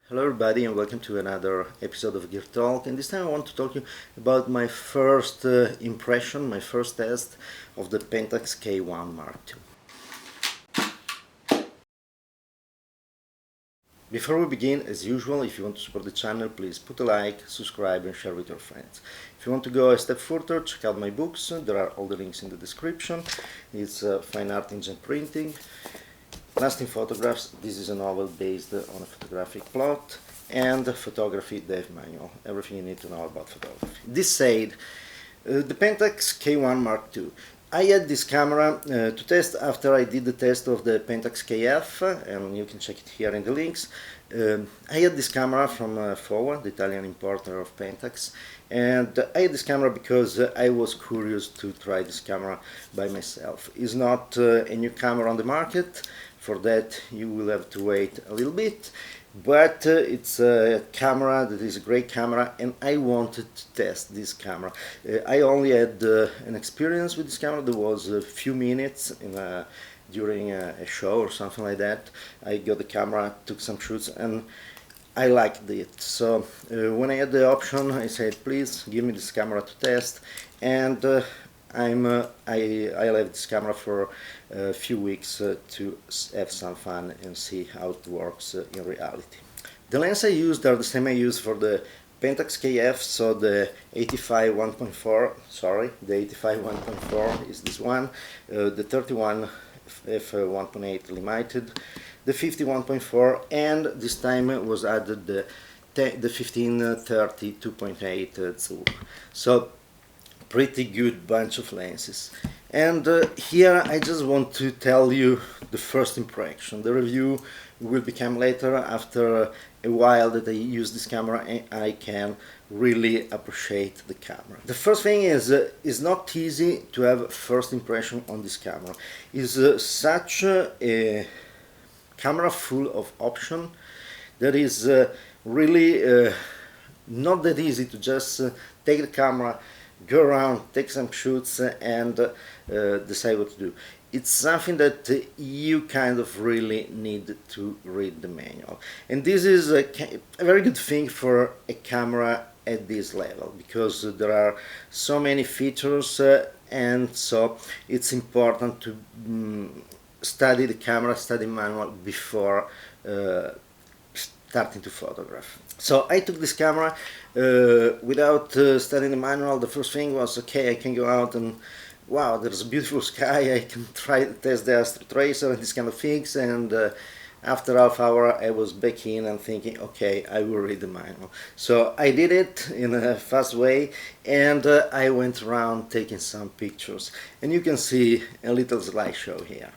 Hello everybody and welcome to another episode of Gear Talk, and this time I want to talk to you about my first impression, my first test of the Pentax K1 MkII. Before we begin, as usual, if you want to support the channel, please put a like, subscribe and share with your friends. If you want to go a step further, check out my books, there are all the links in the description. It's Fine Art Engine Printing, Lasting Photographs. This is a novel based on a photographic plot, and Photography Dev Manual, everything you need to know about photography. This said, the Pentax K1 MkII. I had this camera to test after I did the test of the Pentax KF, and you can check it here in the links. I had this camera from Fowa, the Italian importer of Pentax, and I had this camera because I was curious to try this camera by myself. It's not a new camera on the market. For that you will have to wait a little bit, but it's a camera that is a great camera, and I wanted to test this camera. I only had an experience with this camera. There was a few minutes during a show or something like that. I got the camera, took some shoots, and I liked it. So when I had the option, I said, please give me this camera to test, and I left this camera for a few weeks to have some fun and see how it works in reality. The lens I used are the same I used for the Pentax KF, so the 85 1.4, sorry, the 85 1.4 is this one, the 31 f 1.8 limited, the 50 1.4, and this time was added the 1530 2.8 zoom. So pretty good bunch of lenses. And here I just want to tell you the first impression. The review will become later, after a while that I use this camera, and I can really appreciate the camera. The first thing is it's not easy to have first impression on this camera. It's such a camera full of options that is really not that easy to just take the camera, go around, take some shoots, and decide what to do. It's something that you kind of really need to read the manual. And this is a very good thing for a camera at this level, because there are so many features, and so it's important to study the camera, study manual before starting to photograph. So I took this camera without studying the manual. The first thing was, okay, I can go out and wow, there's a beautiful sky, I can try to test the Astro Tracer and these kind of things, and after half hour I was back in and thinking, okay, I will read the manual. So I did it in a fast way, and I went around taking some pictures, and you can see a little slideshow here.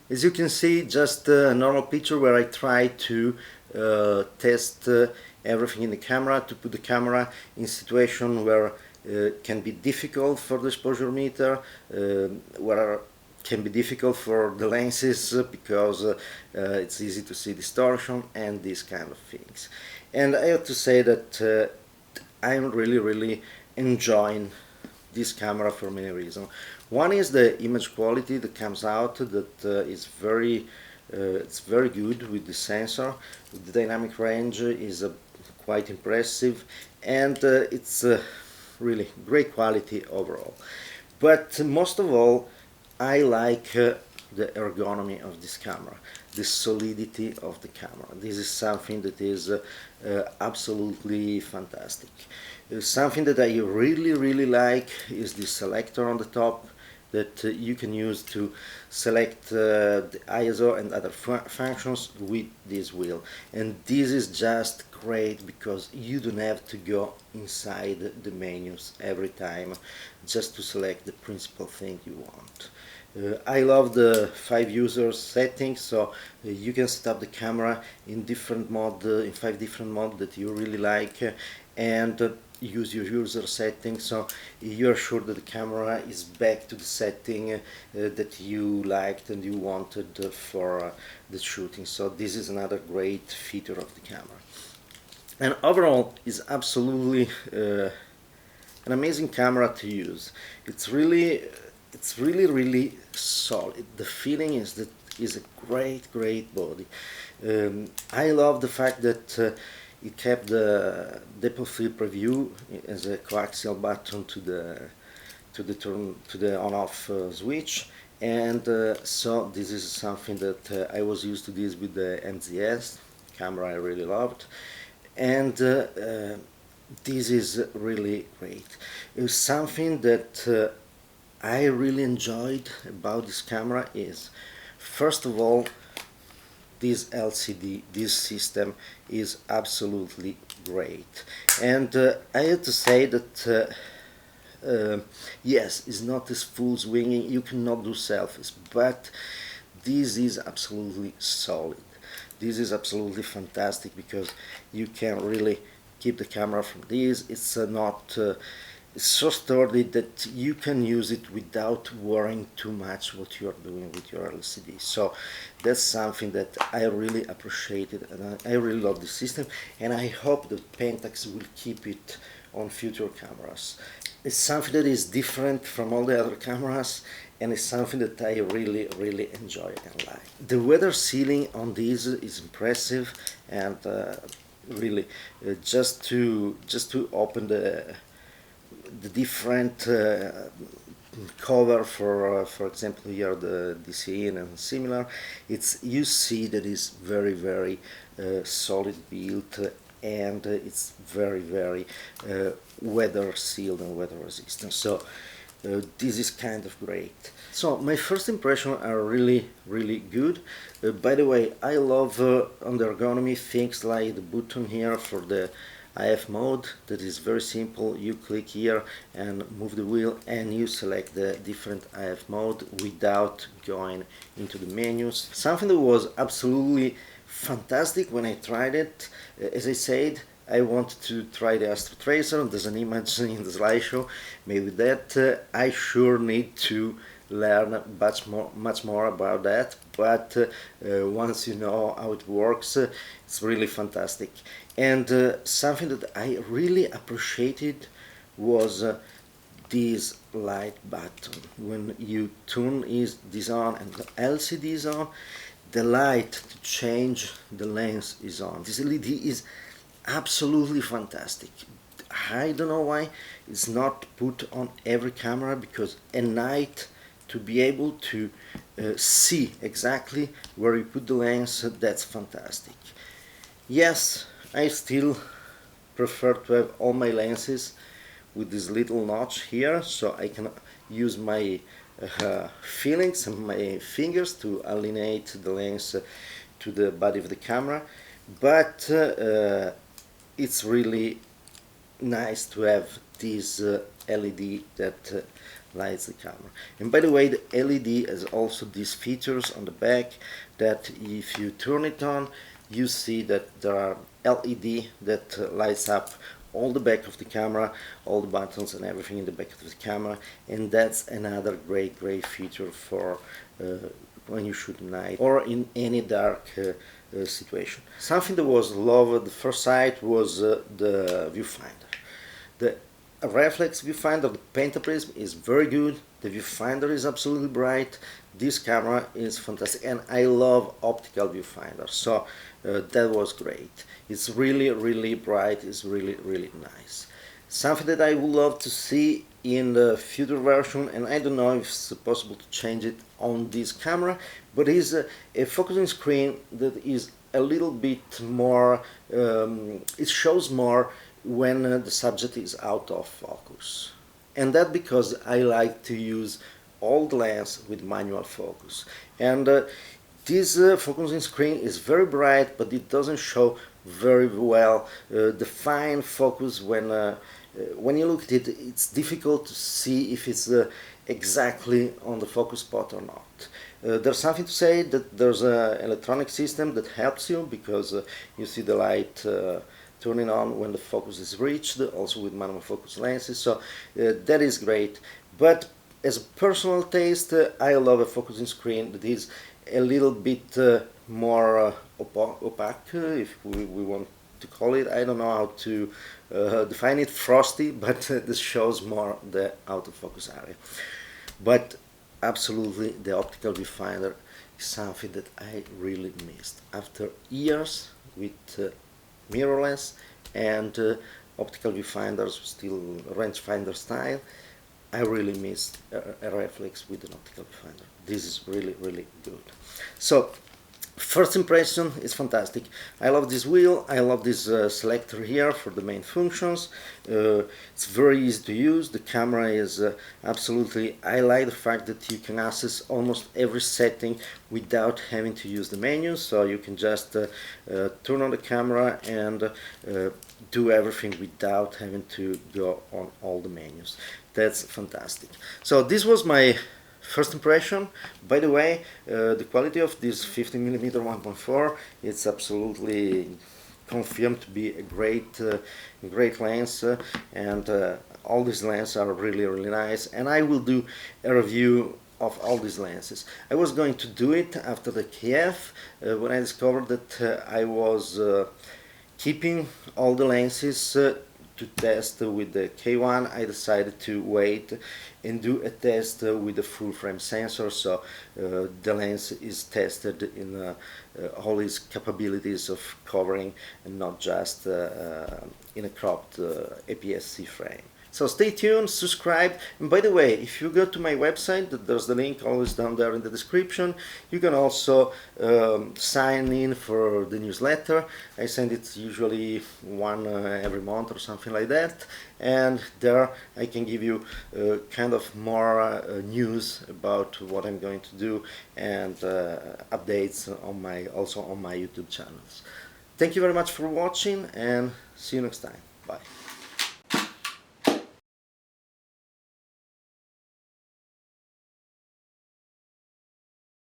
As you can see, just a normal picture where I try to test everything in the camera, to put the camera in situation where can be difficult for the exposure meter, where can be difficult for the lenses because it's easy to see distortion and these kind of things. And I have to say that I'm really enjoying this camera for many reasons. One is the image quality that comes out, that is it's very good with the sensor. The dynamic range is quite impressive, and it's really great quality overall. But most of all, I like the ergonomy of this camera, the solidity of the camera. This is something that is absolutely fantastic. Something that I really like is the selector on the top that you can use to select the ISO and other functions with this wheel. And this is just great because you don't have to go inside the menus every time just to select the principal thing you want. I love the 5 users settings, so you can set up the camera in different mode, in 5 different modes that you really like, and use your user settings, so you're sure that the camera is back to the setting that you liked and you wanted for the shooting. So this is another great feature of the camera. And overall is absolutely an amazing camera to use. It's really solid. The feeling is that is a great body. I love the fact that it kept the depth of field preview as a coaxial button to the on-off switch, and so this is something that I was used to this with the MZS camera I really loved, and this is really great. Something that I really enjoyed about this camera is, first of all, this LCD, this system is absolutely great. And I have to say that yes, it's not this full swinging, you cannot do selfies, but this is absolutely solid. This is absolutely fantastic because you can really keep the camera from this. It's not it's so sturdy that you can use it without worrying too much what you are doing with your LCD. So that's something that I really appreciated, and I really love the system, and I hope that Pentax will keep it on future cameras. It's something that is different from all the other cameras, and it's something that I really enjoy and like. The weather sealing on this is impressive, and really just to open the different cover for example here the DCN and similar, you see that it's very solid built, and it's very weather sealed and weather resistant. So this is kind of great. So my first impressions are really good. By the way, I love on the ergonomy things like the button here for the IF mode. That is very simple. You click here and move the wheel and you select the different IF mode without going into the menus. Something that was absolutely fantastic when I tried it. As I said, I wanted to try the Astro Tracer. There's an image in the slideshow. Maybe that I sure need to learn much more about that, but once you know how it works, it's really fantastic. And something that I really appreciated was this light button. When you turn this on and the LCD is on, the light to change the lens is on. This LED is absolutely fantastic. I don't know why it's not put on every camera, because at night to be able to see exactly where you put the lens, that's fantastic. Yes, I still prefer to have all my lenses with this little notch here, so I can use my feelings and my fingers to alienate the lens to the body of the camera, but it's really nice to have this LED that lights the camera. And by the way, the LED has also these features on the back that if you turn it on, you see that there are LED that lights up all the back of the camera, all the buttons and everything in the back of the camera, and that's another great feature for when you shoot at night or in any dark situation. Something that was loved at first sight was the viewfinder. The reflex viewfinder, the Pentaprism, is very good. The viewfinder is absolutely bright. This camera is fantastic, and I love optical viewfinder, so that was great. It's really bright. It's really nice. Something that I would love to see in the future version, and I don't know if it's possible to change it on this camera, but is a focusing screen that is a little bit more, it shows more when the subject is out of focus. And that because I like to use all the lens with manual focus. And this focusing screen is very bright, but it doesn't show very well the fine focus. When you look at it, it's difficult to see if it's exactly on the focus spot or not. There's something to say that there's an electronic system that helps you, because you see the light turning on when the focus is reached, also with manual focus lenses, so that is great. But as a personal taste, I love a focusing screen that is a little bit more opaque, if we want to call it. I don't know how to define it, frosty, but this shows more the out of focus area. But absolutely, the optical viewfinder is something that I really missed. After years with mirrorless and optical viewfinders, still rangefinder style, I really missed a reflex with an optical viewfinder. This is really good. So, first impression is fantastic. I love this wheel. I love this selector here for the main functions. It's very easy to use. The camera is absolutely, I like the fact that you can access almost every setting without having to use the menus. So you can just turn on the camera and do everything without having to go on all the menus. That's fantastic. So this was my first impression. By the way, the quality of this 15mm 1.4, it's absolutely confirmed to be a great lens, and all these lenses are really nice, and I will do a review of all these lenses. I was going to do it after the KF when I discovered that I was keeping all the lenses to test with the K1. I decided to wait and do a test with the full frame sensor, so the lens is tested in all its capabilities of covering, and not just in a cropped APS-C frame. So stay tuned, subscribe, and by the way, if you go to my website, there's the link always down there in the description. You can also sign in for the newsletter. I send it usually one every month or something like that, and there I can give you kind of more news about what I'm going to do, and updates on also on my YouTube channels. Thank you very much for watching, and see you next time. Bye.